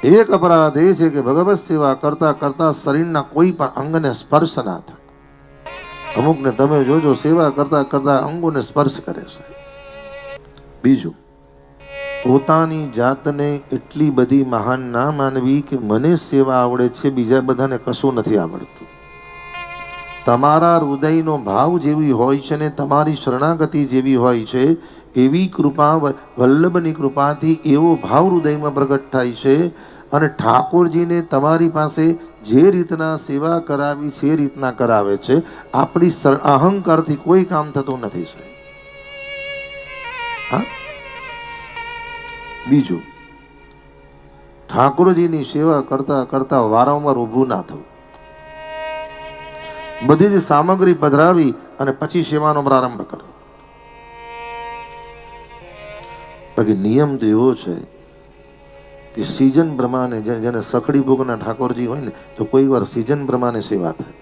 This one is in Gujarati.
એક અપરાધ એ છે કે ભગવત સેવા કરતા કરતા શરીરના કોઈ પણ અંગને સ્પર્શ ના થાય. અમુકને તમે જોજો સેવા કરતા કરતા અંગોને સ્પર્શ કરે છે. બીજું, પોતાની જાતને એટલી બધી મહાન ના માનવી કે મને સેવા આવડે છે, બીજા બધાને કશું નથી આવડતું. તમારા હૃદયનો ભાવ જેવી હોય છે ને તમારી શરણાગતિ જેવી હોય છે, એવી કૃપા વલ્લભની કૃપાથી એવો ભાવ હૃદયમાં પ્રગટ થાય છે અને ઠાકોરજીને તમારી પાસે જે રીતના સેવા કરાવી છે એ રીતના કરાવે છે. આપણી અહંકારથી કોઈ કામ થતું નથી સાહેબ. હા. બીજું, ઠાકોરજીની સેવા કરતા કરતા વારંવાર ઊભું ના થવું. બધી જ સામગ્રી પધરાવી અને પછી સેવાનો પ્રારંભ કરો. બાકી નિયમ તો એવો છે કે સિઝન પ્રમાણે જેને સખડી ભોગના ઠાકોરજી હોય ને તો કોઈ વાર સિઝન પ્રમાણે સેવા થાય.